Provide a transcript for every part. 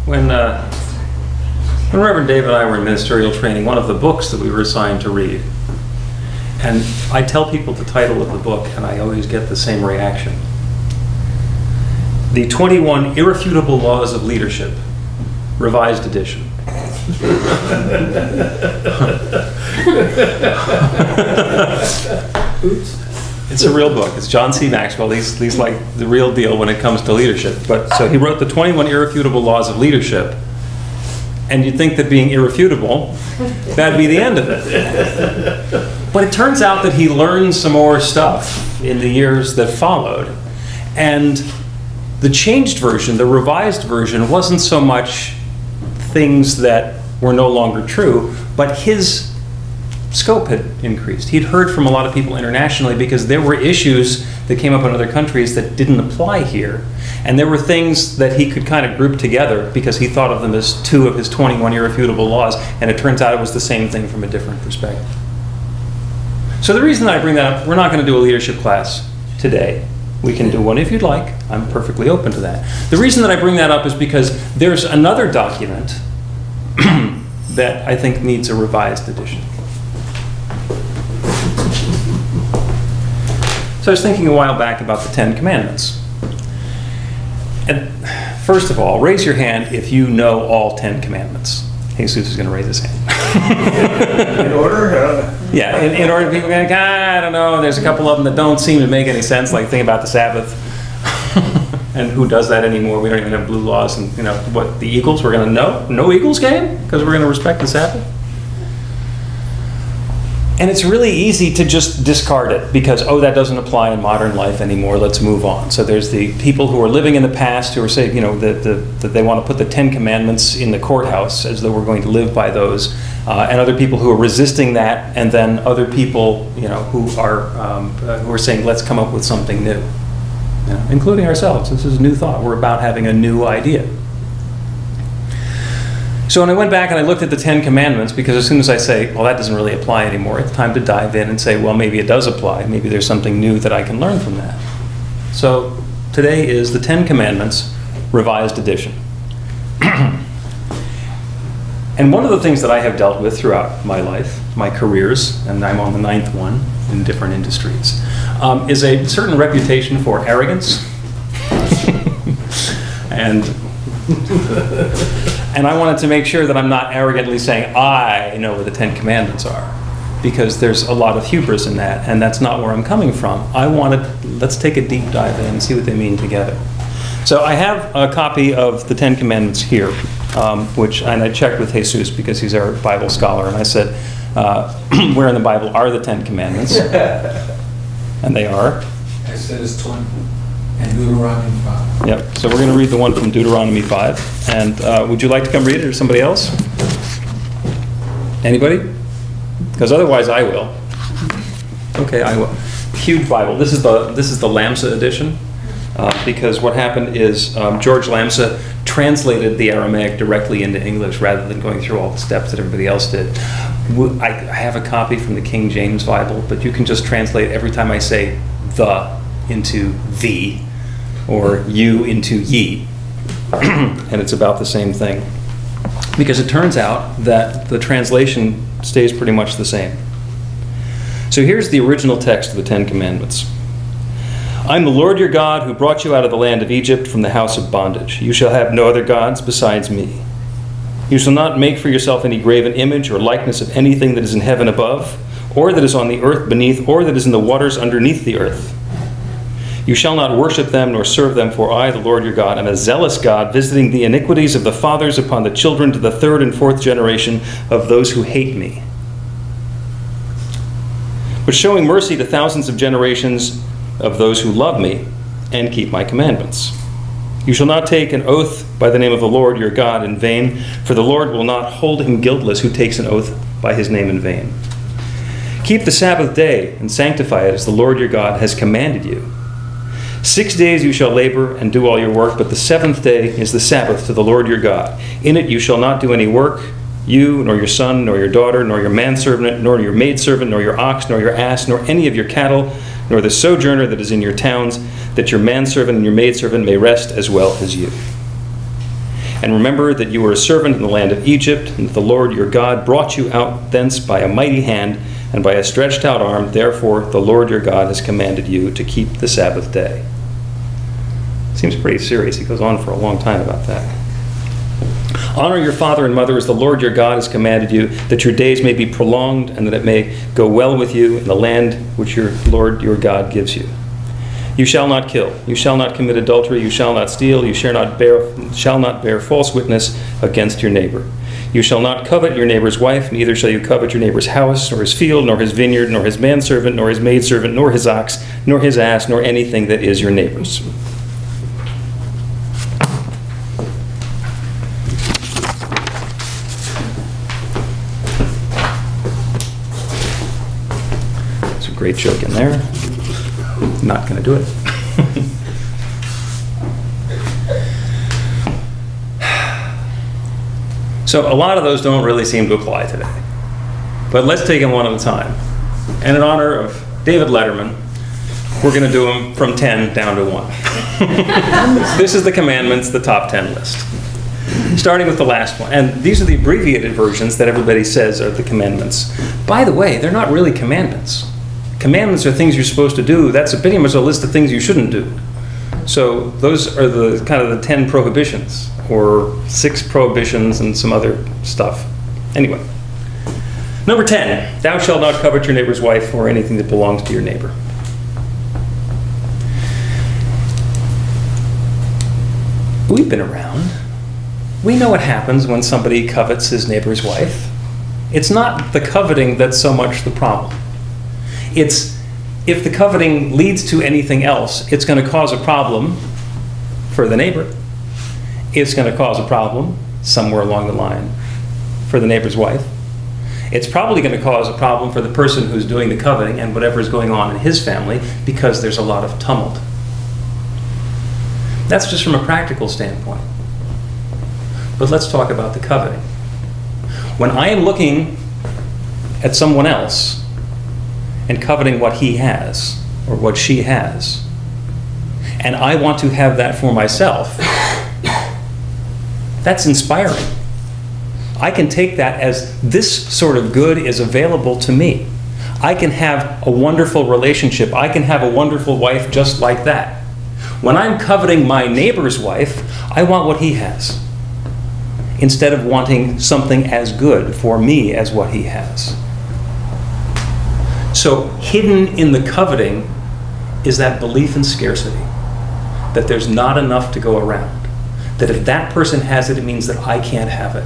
When Reverend Dave and I were in ministerial training, one of the books that we were assigned to read, and I tell people the title of the book, and I always get the same reaction. The 21 Irrefutable Laws of Leadership, Revised Edition. It's a real book. It's John C. Maxwell. He's like the real deal when it comes to leadership. But so he wrote the 21 Irrefutable Laws of Leadership, and you'd think that being irrefutable, that'd be the end of it. But it turns out that he learned some more stuff in the years that followed, and the changed version, the revised version, wasn't so much things that were no longer true, but his scope had increased. He'd heard from a lot of people internationally because there were issues that came up in other countries that didn't apply here. And there were things that he could kind of group together because he thought of them as two of his 21 irrefutable laws, and it turns out it was the same thing from a different perspective. So the reason that I bring that up, we're not going to do a leadership class today. We can do one if you'd like. I'm perfectly open to that. The reason that I bring that up is because there's another document that I think needs a revised edition. So I was thinking a while back about the 10 Commandments. And first of all, raise your hand if you know all 10 Commandments. Jesus is going to raise his hand. In order? Yeah, in order, people are going, I don't know, there's a couple of them that don't seem to make any sense, like think about the Sabbath. And who does that anymore? We don't even have blue laws. And, what, the Eagles, we're going to know? No Eagles game? Because we're going to respect the Sabbath? And it's really easy to just discard it because, that doesn't apply in modern life anymore, let's move on. So there's the people who are living in the past who are saying, that they want to put the 10 Commandments in the courthouse as though we're going to live by those, and other people who are resisting that, and then other people, who are saying, let's come up with something new, including ourselves. This is a new thought. We're about having a new idea. So when I went back and I looked at the 10 Commandments, because as soon as I say, well, that doesn't really apply anymore, it's time to dive in and say, well, maybe it does apply. Maybe there's something new that I can learn from that. So today is the 10 Commandments, Revised Edition. And one of the things that I have dealt with throughout my life, my careers, and I'm on the 9th one in different industries, is a certain reputation for arrogance. And I wanted to make sure that I'm not arrogantly saying, I know what the 10 Commandments are, because there's a lot of hubris in that, and that's not where I'm coming from. Let's take a deep dive in and see what they mean together. So I have a copy of the 10 Commandments here, and I checked with Jesus because he's our Bible scholar, and I said, where in the Bible are the 10 Commandments? And they are? Exodus 20 and Deuteronomy 5. Yep, so we're going to read the one from Deuteronomy 5. And would you like to come read it, or somebody else? Anybody? Because otherwise I will. Okay, I will. Huge Bible. This is the Lamsa edition, because what happened is George Lamsa translated the Aramaic directly into English rather than going through all the steps that everybody else did. I have a copy from the King James Bible, but you can just translate every time I say the into thee, or you into ye, and it's about the same thing. Because it turns out that the translation stays pretty much the same. So here's the original text of the 10 Commandments. I'm the Lord your God who brought you out of the land of Egypt from the house of bondage. You shall have no other gods besides me. You shall not make for yourself any graven image or likeness of anything that is in heaven above, or that is on the earth beneath, or that is in the waters underneath the earth. You shall not worship them nor serve them, for I, the Lord your God, am a zealous God, visiting the iniquities of the fathers upon the children to the 3rd and 4th generation of those who hate me, but showing mercy to thousands of generations of those who love me and keep my commandments. You shall not take an oath by the name of the Lord your God in vain, for the Lord will not hold him guiltless who takes an oath by his name in vain. Keep the Sabbath day and sanctify it as the Lord your God has commanded you. 6 days you shall labor and do all your work, but the 7th day is the Sabbath to the Lord your God. In it you shall not do any work, you, nor your son, nor your daughter, nor your manservant, nor your maidservant, nor your ox, nor your ass, nor any of your cattle, nor the sojourner that is in your towns, that your manservant and your maidservant may rest as well as you. And remember that you were a servant in the land of Egypt, and that the Lord your God brought you out thence by a mighty hand and by a stretched out arm. Therefore the Lord your God has commanded you to keep the Sabbath day. Seems pretty serious. He goes on for a long time about that. Honor your father and mother as the Lord your God has commanded you, that your days may be prolonged and that it may go well with you in the land which your Lord your God gives you. You shall not kill. You shall not commit adultery. You shall not steal. You shall not bear false witness against your neighbor. You shall not covet your neighbor's wife, neither shall you covet your neighbor's house, nor his field, nor his vineyard, nor his manservant, nor his maidservant, nor his ox, nor his ass, nor anything that is your neighbor's. There's a great joke in there. Not going to do it. So a lot of those don't really seem to apply today. But let's take them one at a time. And in honor of David Letterman, we're going to do them from 10 down to 1. This is the commandments, the top 10 list. Starting with the last one. And these are the abbreviated versions that everybody says are the commandments. By the way, they're not really commandments. Commandments are things you're supposed to do. That's pretty much a list of things you shouldn't do. So those are the kind of the 10 prohibitions, or 6 prohibitions and some other stuff. Anyway. Number 10, thou shalt not covet your neighbor's wife or anything that belongs to your neighbor. We've been around. We know what happens when somebody covets his neighbor's wife. It's not the coveting that's so much the problem. It's if the coveting leads to anything else, it's going to cause a problem for the neighbor. It's going to cause a problem somewhere along the line for the neighbor's wife. It's probably going to cause a problem for the person who's doing the coveting and whatever is going on in his family, because there's a lot of tumult. That's just from a practical standpoint. But let's talk about the coveting. When I am looking at someone else and coveting what he has or what she has, and I want to have that for myself, that's inspiring. I can take that as this sort of good is available to me. I can have a wonderful relationship. I can have a wonderful wife just like that. When I'm coveting my neighbor's wife, I want what he has, instead of wanting something as good for me as what he has. So hidden in the coveting is that belief in scarcity, that there's not enough to go around, that if that person has it, it means that I can't have it.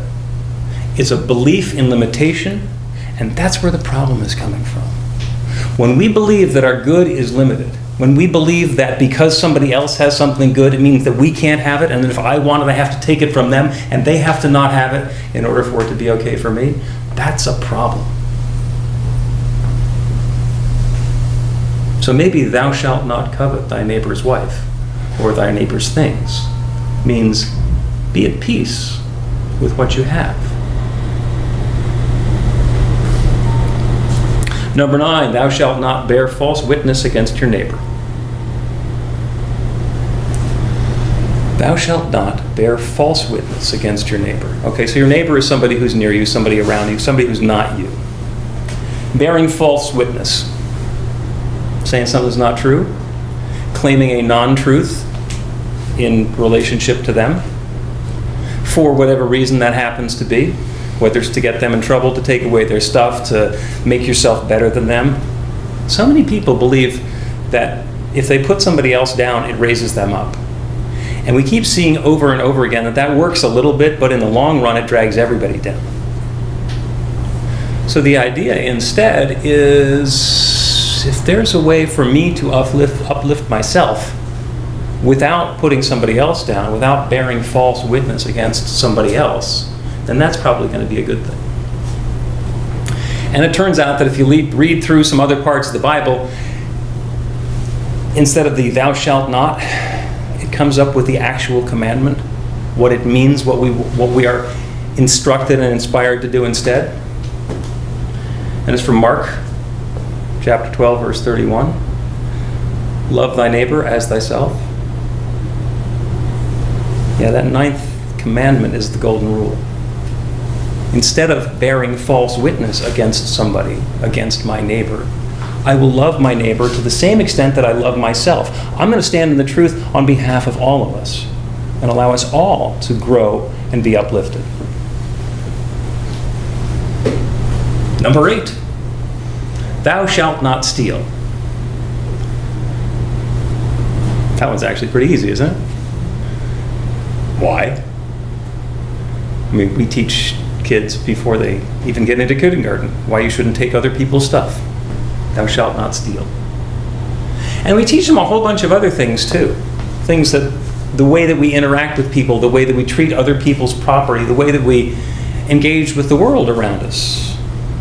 It's a belief in limitation, and that's where the problem is coming from. When we believe that our good is limited, when we believe that because somebody else has something good, it means that we can't have it, and that if I want it, I have to take it from them, and they have to not have it in order for it to be okay for me, that's a problem. So maybe thou shalt not covet thy neighbor's wife or thy neighbor's things means be at peace with what you have. Number 9, thou shalt not bear false witness against your neighbor. Thou shalt not bear false witness against your neighbor. Okay, so your neighbor is somebody who's near you, somebody around you, somebody who's not you. Bearing false witness. Saying something's not true. Claiming a non-truth in relationship to them. For whatever reason that happens to be. Whether it's to get them in trouble, to take away their stuff, to make yourself better than them. So many people believe that if they put somebody else down, it raises them up. And we keep seeing over and over again that that works a little bit, but in the long run, it drags everybody down. So the idea instead is, if there's a way for me to uplift myself without putting somebody else down, without bearing false witness against somebody else, then that's probably going to be a good thing. And it turns out that if you read through some other parts of the Bible, instead of the thou shalt not, it comes up with the actual commandment, what it means, what we are instructed and inspired to do instead. And it's from Mark chapter 12, verse 31. Love thy neighbor as thyself. Yeah, that 9th commandment is the golden rule. Instead of bearing false witness against somebody, against my neighbor, I will love my neighbor to the same extent that I love myself. I'm going to stand in the truth on behalf of all of us and allow us all to grow and be uplifted. Number 8, thou shalt not steal. That one's actually pretty easy, isn't it? Why? I mean, we teach kids before they even get into kindergarten why you shouldn't take other people's stuff. Thou shalt not steal. And we teach them a whole bunch of other things too. Things that the way that we interact with people, the way that we treat other people's property, the way that we engage with the world around us.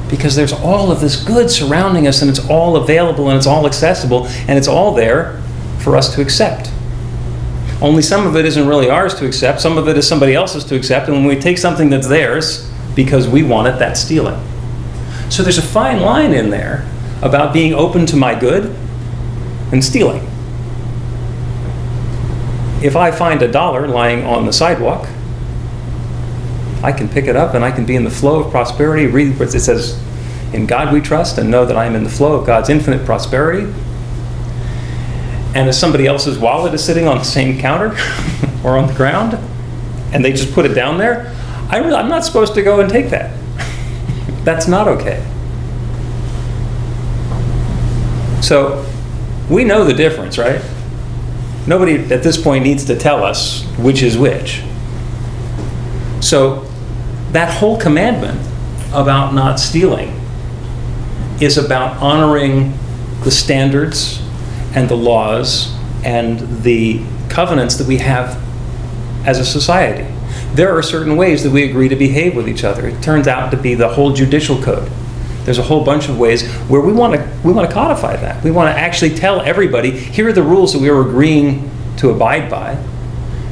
Because there's all of this good surrounding us, and it's all available, and it's all accessible, and it's all there for us to accept. Only some of it isn't really ours to accept, some of it is somebody else's to accept, and when we take something that's theirs because we want it, that's stealing. So there's a fine line in there about being open to my good and stealing. If I find $1 lying on the sidewalk, I can pick it up and I can be in the flow of prosperity. Read what it says, in God we trust, and know that I am in the flow of God's infinite prosperity. And if somebody else's wallet is sitting on the same counter or on the ground, and they just put it down there, I'm not supposed to go and take that. That's not okay. So we know the difference, right? Nobody at this point needs to tell us which is which. So that whole commandment about not stealing is about honoring the standards and the laws and the covenants that we have as a society. There are certain ways that we agree to behave with each other. It turns out to be the whole judicial code. There's a whole bunch of ways where we want to codify that. We want to actually tell everybody, here are the rules that we are agreeing to abide by.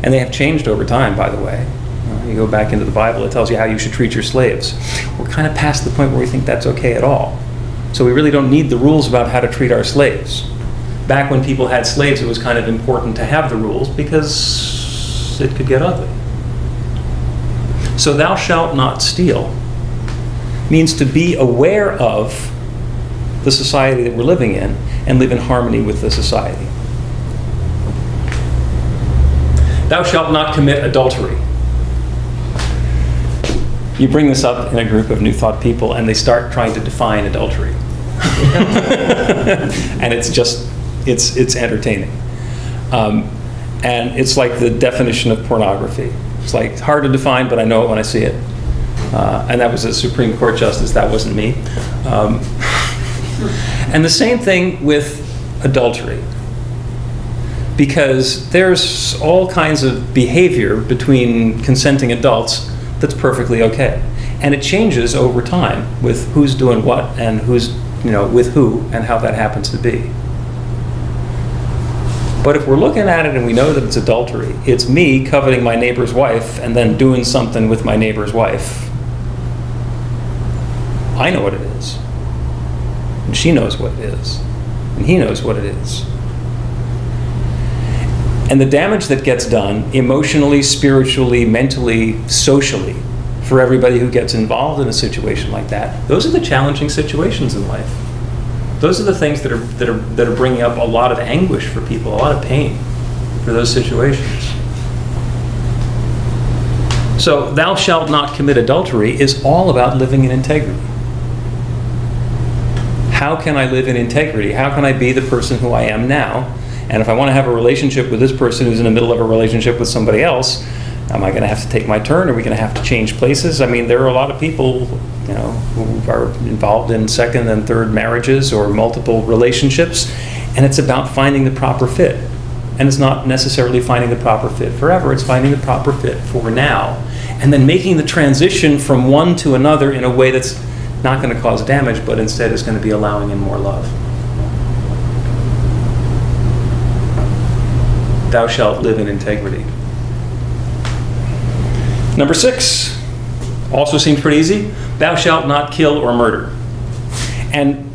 And they have changed over time, by the way. You go back into the Bible, it tells you how you should treat your slaves. We're kind of past the point where we think that's okay at all. So we really don't need the rules about how to treat our slaves. Back when people had slaves, it was kind of important to have the rules because it could get ugly. So thou shalt not steal means to be aware of the society that we're living in and live in harmony with the society. Thou shalt not commit adultery. You bring this up in a group of New Thought people and they start trying to define adultery. And it's entertaining. And it's like the definition of pornography. It's like, it's hard to define, but I know it when I see it. And that was a Supreme Court justice, that wasn't me. And the same thing with adultery. Because there's all kinds of behavior between consenting adults that's perfectly okay. And it changes over time with who's doing what and who's, with who and how that happens to be. But if we're looking at it and we know that it's adultery, it's me coveting my neighbor's wife and then doing something with my neighbor's wife. I know what it is. And she knows what it is. And he knows what it is. And the damage that gets done emotionally, spiritually, mentally, socially, for everybody who gets involved in a situation like that, those are the challenging situations in life. Those are the things that are bringing up a lot of anguish for people, a lot of pain for those situations. So, thou shalt not commit adultery is all about living in integrity. How can I live in integrity? How can I be the person who I am now? And if I want to have a relationship with this person who's in the middle of a relationship with somebody else, am I going to have to take my turn? Are we going to have to change places? I mean, there are a lot of people, who are involved in second and third marriages or multiple relationships, and it's about finding the proper fit. And it's not necessarily finding the proper fit forever, it's finding the proper fit for now. And then making the transition from one to another in a way that's not going to cause damage, but instead is going to be allowing in more love. Thou shalt live in integrity. Number 6, also seems pretty easy. Thou shalt not kill or murder. And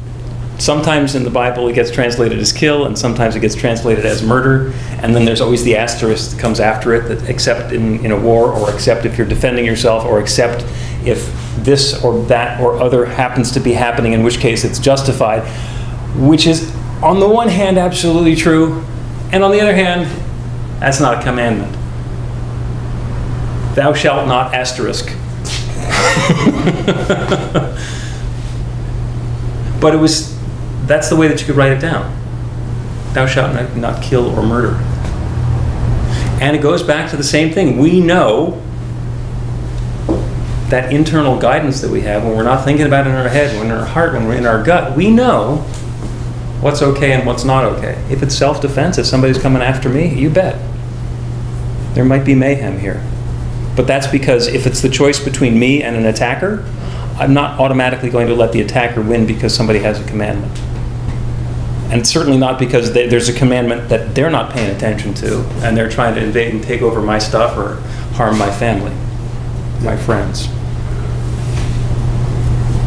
Sometimes in the Bible it gets translated as kill, and sometimes it gets translated as murder, and then there's always the asterisk that comes after it, that except in a war, or except if you're defending yourself, or except if this or that or other happens to be happening, in which case it's justified, which is on the one hand absolutely true, and on the other hand, that's not a commandment. Thou shalt not asterisk. But that's the way that you could write it down. Thou shalt not kill or murder. And it goes back to the same thing. We know that internal guidance that we have when we're not thinking about it in our head, when we're in our heart, when we're in our gut, we know what's okay and what's not okay. If it's self-defense, if somebody's coming after me, you bet. There might be mayhem here. But that's because if it's the choice between me and an attacker, I'm not automatically going to let the attacker win because somebody has a commandment. And certainly not because there's a commandment that they're not paying attention to and they're trying to invade and take over my stuff or harm my family, my friends.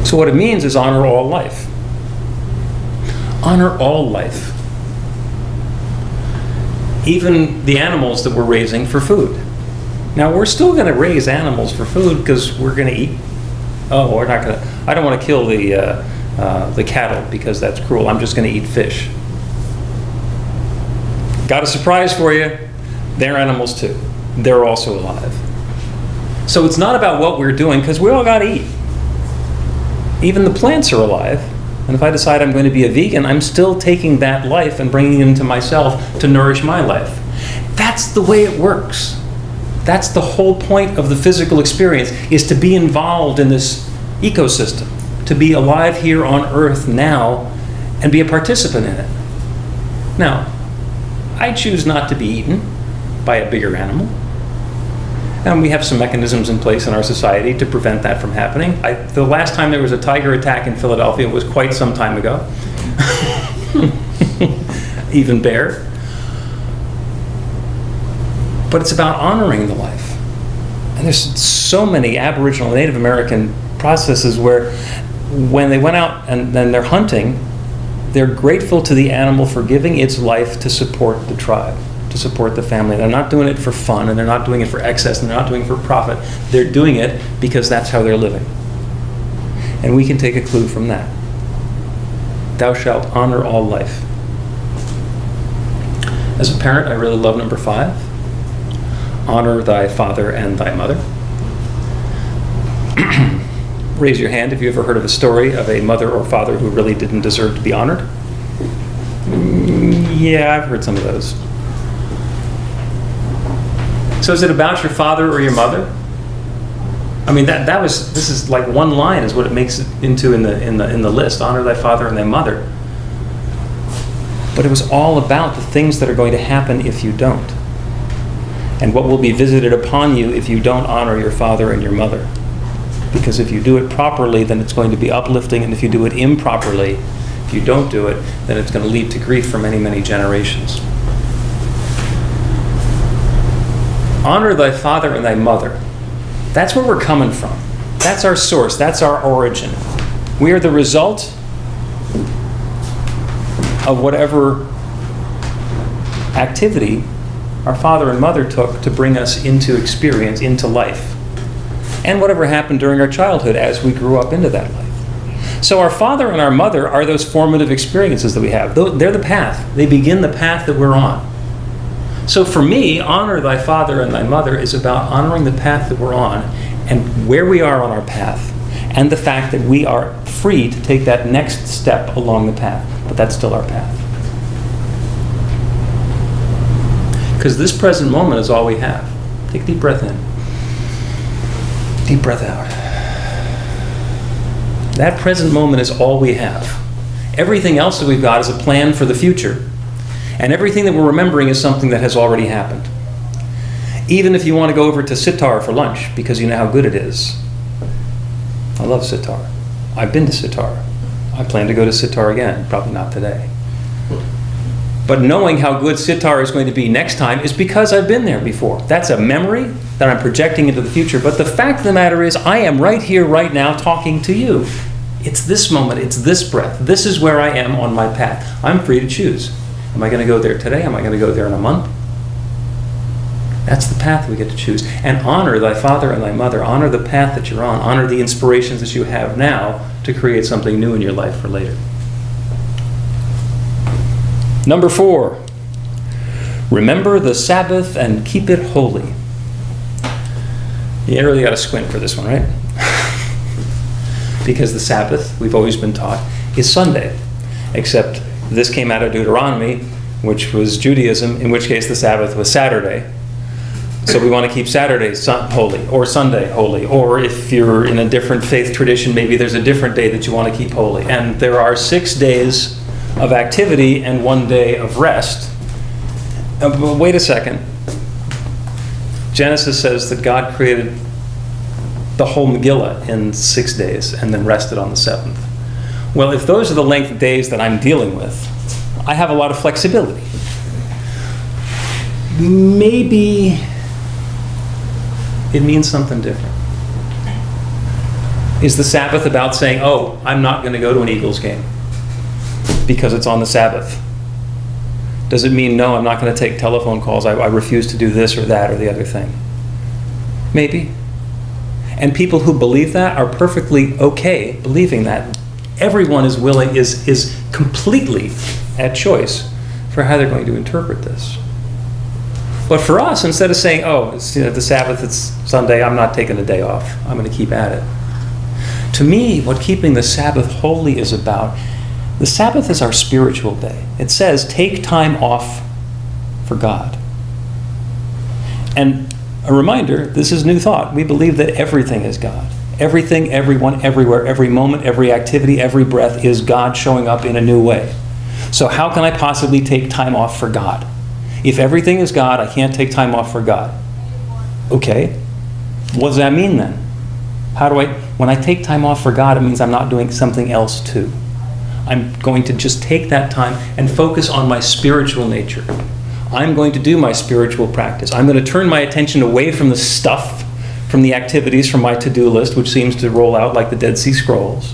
So what it means is honor all life. Honor all life. Even the animals that we're raising for food. Now, we're still going to raise animals for food because we're going to eat. Oh, we're not going to. I don't want to kill the cattle because that's cruel. I'm just going to eat fish. Got a surprise for you. They're animals too. They're also alive. So it's not about what we're doing because we all got to eat. Even the plants are alive. And if I decide I'm going to be a vegan, I'm still taking that life and bringing it into myself to nourish my life. That's the way it works. That's the whole point of the physical experience, is to be involved in this ecosystem, to be alive here on Earth now and be a participant in it. Now, I choose not to be eaten by a bigger animal. And we have some mechanisms in place in our society to prevent that from happening. The last time there was a tiger attack in Philadelphia was quite some time ago. Even bear. But it's about honoring the life. And there's so many Aboriginal and Native American processes where when they went out and then they're hunting, they're grateful to the animal for giving its life to support the tribe, to support the family. They're not doing it for fun, and they're not doing it for excess, and they're not doing it for profit. They're doing it because that's how they're living. And we can take a clue from that. Thou shalt honor all life. As a parent, I really love number 5. Honor thy father and thy mother. Raise your hand if you ever heard of a story of a mother or father who really didn't deserve to be honored. Yeah, I've heard some of those. So is it about your father or your mother? I mean, this is like one line is what it makes it into in the list. Honor thy father and thy mother. But it was all about the things that are going to happen if you don't. And what will be visited upon you if you don't honor your father and your mother. Because if you do it properly, then it's going to be uplifting, and if you do it improperly, if you don't do it, then it's going to lead to grief for many, many generations. Honor thy father and thy mother. That's where we're coming from. That's our source. That's our origin. We are the result of whatever activity our father and mother took to bring us into experience, into life. And whatever happened during our childhood as we grew up into that life. So our father and our mother are those formative experiences that we have. They're the path. They begin the path that we're on. So for me, honor thy father and thy mother is about honoring the path that we're on and where we are on our path, and the fact that we are free to take that next step along the path. But that's still our path. Because this present moment is all we have. Take a deep breath in. Deep breath out. That present moment is all we have. Everything else that we've got is a plan for the future. And everything that we're remembering is something that has already happened. Even if you want to go over to Sitar for lunch, because you know how good it is. I love Sitar. I've been to Sitar. I plan to go to Sitar again, probably not today. But knowing how good Sitar is going to be next time is because I've been there before. That's a memory that I'm projecting into the future. But the fact of the matter is, I am right here, right now, talking to you It's this moment, it's this breath. This is where I am on my path. I'm free to choose. Am I going to go there today? Am I going to go there in a month? That's the path we get to choose. And honor thy father and thy mother. Honor the path that you're on. Honor the inspirations that you have now to create something new in your life for later. Number 4, remember the Sabbath and keep it holy. You really got to squint for this one, right? Because the Sabbath, we've always been taught, is Sunday. Except this came out of Deuteronomy, which was Judaism, in which case the Sabbath was Saturday. So we want to keep Saturday holy, or Sunday holy, or if you're in a different faith tradition, maybe there's a different day that you want to keep holy. And there are 6 days of activity and 1 day of rest. But wait a second. Genesis says that God created the whole Megillah in 6 days and then rested on the 7th. Well, if those are the length of days that I'm dealing with, I have a lot of flexibility. Maybe it means something different. Is the Sabbath about saying, oh, I'm not going to go to an Eagles game because it's on the Sabbath? Does it mean, no, I'm not going to take telephone calls, I refuse to do this or that or the other thing? Maybe. And people who believe that are perfectly okay believing that. Everyone is willing, is completely at choice for how they're going to interpret this. But for us, instead of saying, oh, it's, the Sabbath, it's Sunday, I'm not taking a day off, I'm going to keep at it. To me, what keeping the Sabbath holy is about, the Sabbath is our spiritual day. It says, take time off for God. And a reminder, this is new thought. We believe that everything is God. Everything, everyone, everywhere, every moment, every activity, every breath is God showing up in a new way. So how can I possibly take time off for God? If everything is God, I can't take time off for God. Okay, what does that mean then? When I take time off for God, it means I'm not doing something else too. I'm going to just take that time and focus on my spiritual nature. I'm going to do my spiritual practice. I'm going to turn my attention away from the stuff, from the activities, from my to-do list, which seems to roll out like the Dead Sea Scrolls.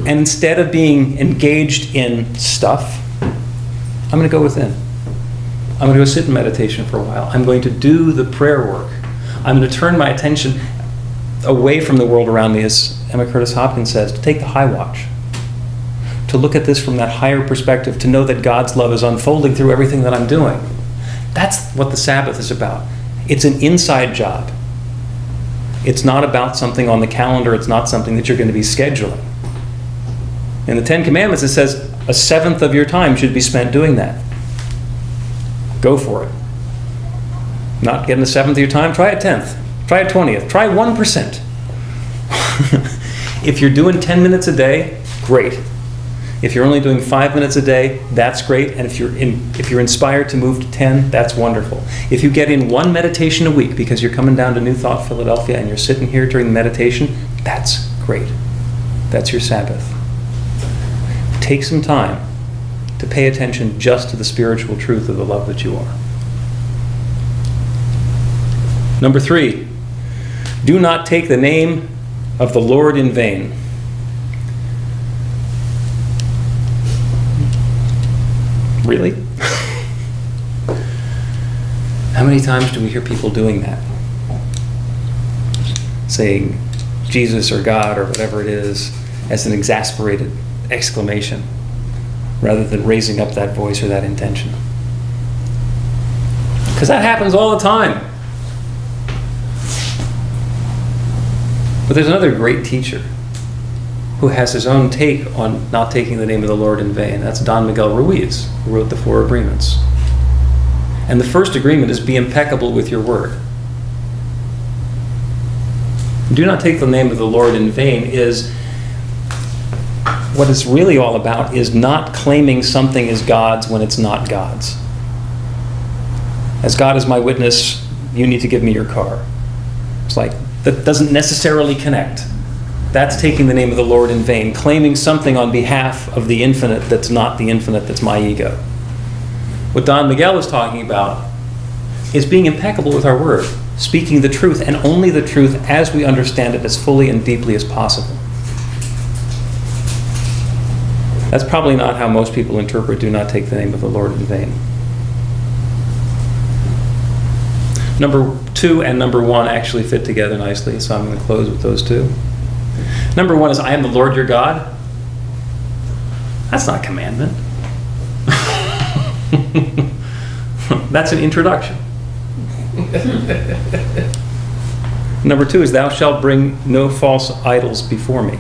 And instead of being engaged in stuff, I'm going to go within. I'm going to go sit in meditation for a while. I'm going to do the prayer work. I'm going to turn my attention away from the world around me, as Emma Curtis Hopkins says, to take the high watch. To look at this from that higher perspective, to know that God's love is unfolding through everything that I'm doing. That's what the Sabbath is about. It's an inside job. It's not about something on the calendar. It's not something that you're going to be scheduling. In the 10 Commandments, it says 1/7 of your time should be spent doing that. Go for it. Not getting 1/7 of your time? Try a 10th. Try a 20th. Try 1%. If you're doing 10 minutes a day, great. If you're only doing 5 minutes a day, that's great. And if you're inspired to move to 10, that's wonderful. If you get in 1 meditation a week because you're coming down to New Thought Philadelphia and you're sitting here during the meditation, that's great. That's your Sabbath. Take some time to pay attention just to the spiritual truth of the love that you are. Number 3, do not take the name of the Lord in vain. Really? How many times do we hear people doing that? Saying Jesus or God or whatever it is as an exasperated exclamation rather than raising up that voice or that intention. Because that happens all the time. But there's another great teacher who has his own take on not taking the name of the Lord in vain. That's Don Miguel Ruiz, who wrote the 4 Agreements. And the first agreement is be impeccable with your word. Do not take the name of the Lord in vain is, what it's really all about is not claiming something is God's when it's not God's. As God is my witness, you need to give me your car. It's like, that doesn't necessarily connect. That's taking the name of the Lord in vain, claiming something on behalf of the infinite that's not the infinite, that's my ego. What Don Miguel is talking about is being impeccable with our word, speaking the truth, and only the truth as we understand it as fully and deeply as possible. That's probably not how most people interpret "do not take the name of the Lord in vain." Number 2 and number 1 actually fit together nicely, so I'm going to close with those two. Number 1 is, "I am the Lord your God." That's not a commandment. That's an introduction. Number 2 is, "Thou shalt bring no false idols before me."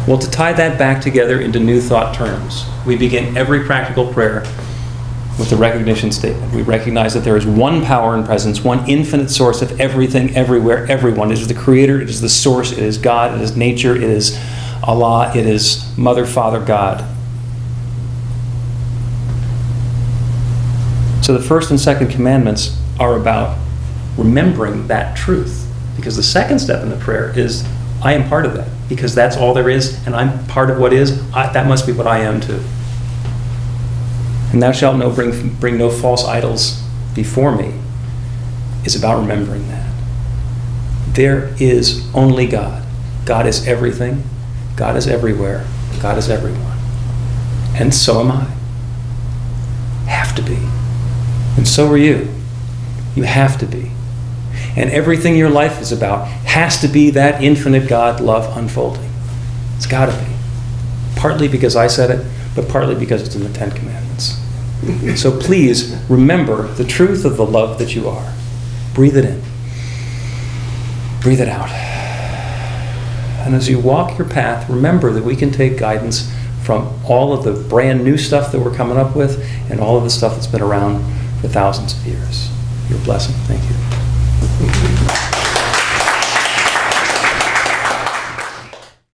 Well, to tie that back together into New Thought terms, we begin every practical prayer with the recognition statement. We recognize that there is one power and presence, one infinite source of everything, everywhere, everyone. It is the Creator, it is the source, it is God, it is nature, it is Allah, it is Mother, Father, God. So the first and second commandments are about remembering that truth. Because the second step in the prayer is, I am part of that. Because that's all there is, and I'm part of what is. That must be what I am too. And "thou shalt bring no false idols before me" is about remembering that. There is only God. God is everything. God is everywhere. God is everyone. And so am I. Have to be. And so are you. You have to be. And everything your life is about has to be that infinite God love unfolding. It's got to be. Partly because I said it, but partly because it's in the 10 Commandments. So please remember the truth of the love that you are. Breathe it in. Breathe it out. And as you walk your path, remember that we can take guidance from all of the brand new stuff that we're coming up with and all of the stuff that's been around for thousands of years. Your blessing. Thank you.